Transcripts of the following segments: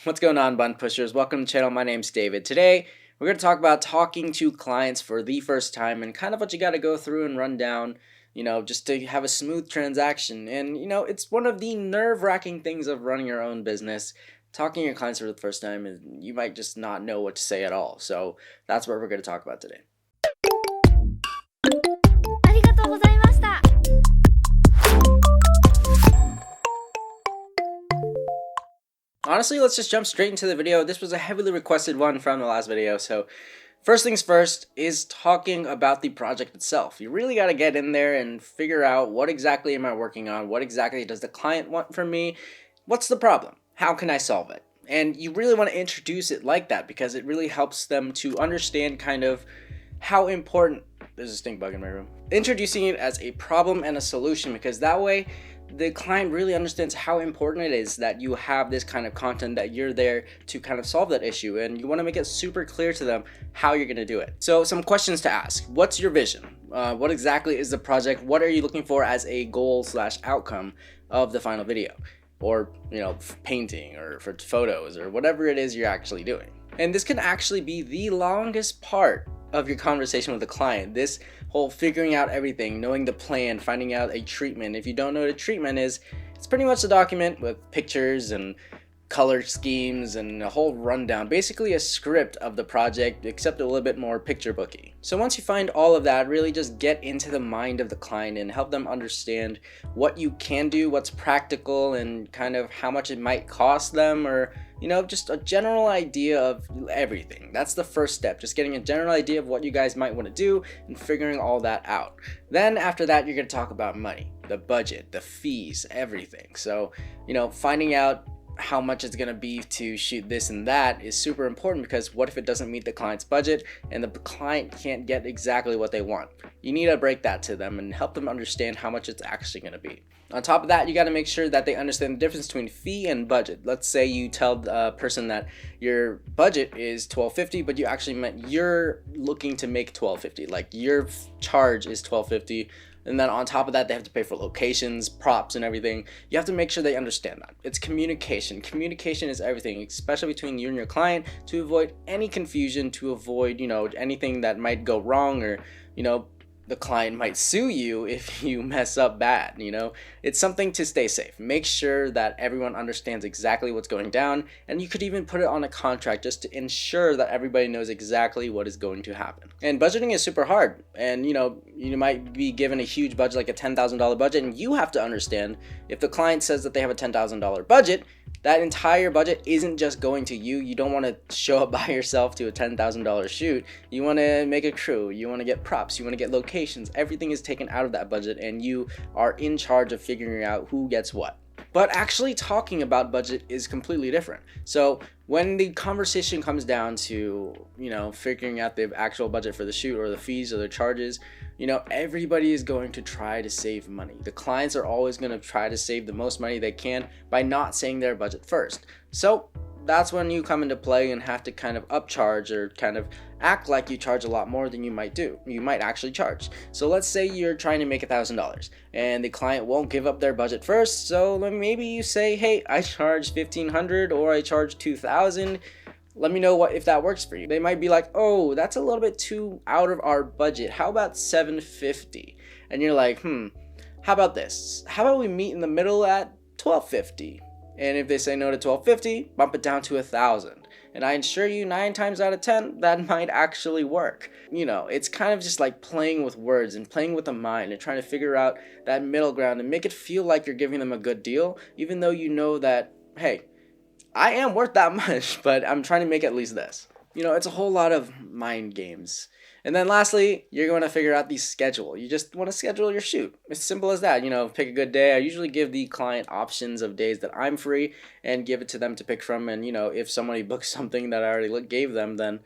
What's going on, button pushers? Welcome to the channel. My name's David. Today we're going to talk about talking to clients for the first time and kind of what you got to go through and run down, just to have a smooth transaction. And it's one of the nerve-wracking things of running your own business. Talking to your clients for the first time, and you might just not know what to say at all. So that's what we're going to talk about today. ありがとうございました。 Honestly, let's just jump straight into the video. This was a heavily requested one from the last video, so first things first is talking about the project itself. You really got to get in there and figure out what exactly am I working on, what exactly does the client want from me, what's the problem, how can I solve it? And you really want to introduce it like that because it really helps them to understand kind of how important, there's a stink bug in my room, introducing it as a problem and a solution, because that way the client really understands how important it is that you have this kind of content, that you're there to kind of solve that issue, and you want to make it super clear to them how you're going to do it. So some questions to ask. What's your vision? What exactly is the project? What are you looking for as a goal / outcome of the final video? Or, painting or for photos or whatever it is you're actually doing. And this can actually be the longest part of your conversation with the client. This whole figuring out everything, knowing the plan, finding out a treatment. If you don't know what a treatment is, it's pretty much a document with pictures and color schemes and a whole rundown, basically a script of the project, except a little bit more picture booky. So once you find all of that, really just get into the mind of the client and help them understand what you can do, what's practical, and kind of how much it might cost them, or just a general idea of everything. That's the first step, just getting a general idea of what you guys might want to do and figuring all that out. Then after that, you're going to talk about money, the budget, the fees, everything. So, finding out how much it's going to be to shoot this and that is super important, because what if it doesn't meet the client's budget and the client can't get exactly what they want? You need to break that to them and help them understand how much it's actually going to be. On top of that, you got to make sure that they understand the difference between fee and budget. Let's say you tell the person that your budget is $12.50, but you actually meant you're looking to make $12.50. Like your charge is $12.50. And then on top of that, they have to pay for locations, props, and everything. You have to make sure they understand that. It's communication. Communication is everything, especially between you and your client, to avoid any confusion, to avoid, anything that might go wrong, or, the client might sue you if you mess up bad. It's something to stay safe. Make sure that everyone understands exactly what's going down, and you could even put it on a contract just to ensure that everybody knows exactly what is going to happen. And budgeting is super hard, and you might be given a huge budget, like a $10,000 budget, and you have to understand, if the client says that they have a $10,000 budget, that entire budget isn't just going to you. You don't want to show up by yourself to a $10,000 shoot. You want to make a crew, you want to get props, you want to get locations. Everything is taken out of that budget, and you are in charge of figuring out who gets what. But actually talking about budget is completely different. So when the conversation comes down to, figuring out the actual budget for the shoot, or the fees or the charges, everybody is going to try to save money. The clients are always going to try to save the most money they can by not saying their budget first. So that's when you come into play and have to kind of upcharge, or kind of act like you charge a lot more than you might do. You might actually charge. So let's say you're trying to make $1,000 and the client won't give up their budget first. So maybe you say, hey, I charge $1,500 or I charge $2,000. Let me know if that works for you. They might be like, oh, that's a little bit too out of our budget. How about $750? And you're like, how about this? How about we meet in the middle at $1,250? And if they say no to $1,250, bump it down to $1,000. And I assure you, 9 times out of 10, that might actually work. It's kind of just like playing with words and playing with the mind and trying to figure out that middle ground and make it feel like you're giving them a good deal, even though you know that, hey, I am worth that much, but I'm trying to make at least this. It's a whole lot of mind games. And then lastly, you're going to figure out the schedule. You just want to schedule your shoot. It's simple as that. Pick a good day. I usually give the client options of days that I'm free and give it to them to pick from. And, if somebody books something that I already gave them, then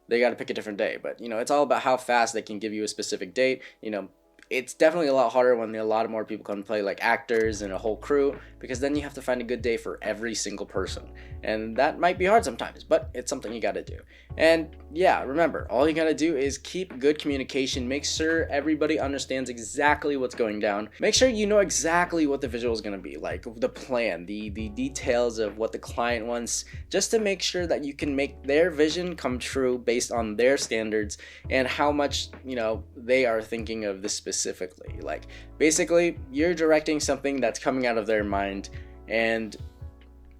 they got to pick a different day. But, it's all about how fast they can give you a specific date. it's definitely a lot harder when a lot of more people come play, like actors and a whole crew, because then you have to find a good day for every single person, and that might be hard sometimes, but it's something you gotta do. And yeah, remember, all you gotta do is keep good communication, make sure everybody understands exactly what's going down, make sure you know exactly what the visual is gonna be, like the plan, the details of what the client wants, just to make sure that you can make their vision come true based on their standards and how much, you know, they are thinking of this specifically. Like, basically, you're directing something that's coming out of their mind, and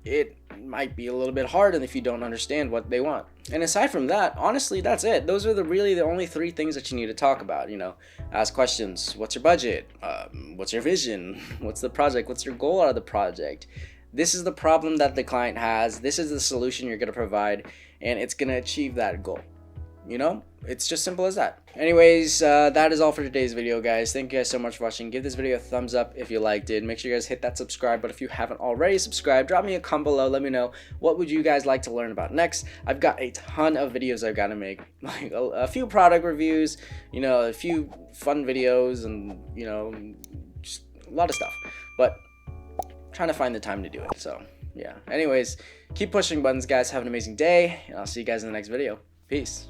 it might be a little bit hard if you don't understand what they want. And aside from that, honestly, that's it. Those are really the only three things that you need to talk about. You know, ask questions. What's your budget? What's your vision? What's the project? What's your goal out of the project? This is the problem that the client has. This is the solution you're going to provide, and it's going to achieve that goal. You know, it's just simple as that. Anyways, that is all for today's video, guys. Thank you guys so much for watching. Give this video a thumbs up if you liked it. Make sure you guys hit that subscribe button if you haven't already subscribed. Drop me a comment below. Let me know what would you guys like to learn about next. I've got a ton of videos I've got to make, like a few product reviews, you know, a few fun videos, and you know, just a lot of stuff. But I'm trying to find the time to do it. So yeah. Anyways, keep pushing buttons, guys. Have an amazing day, and I'll see you guys in the next video. Peace.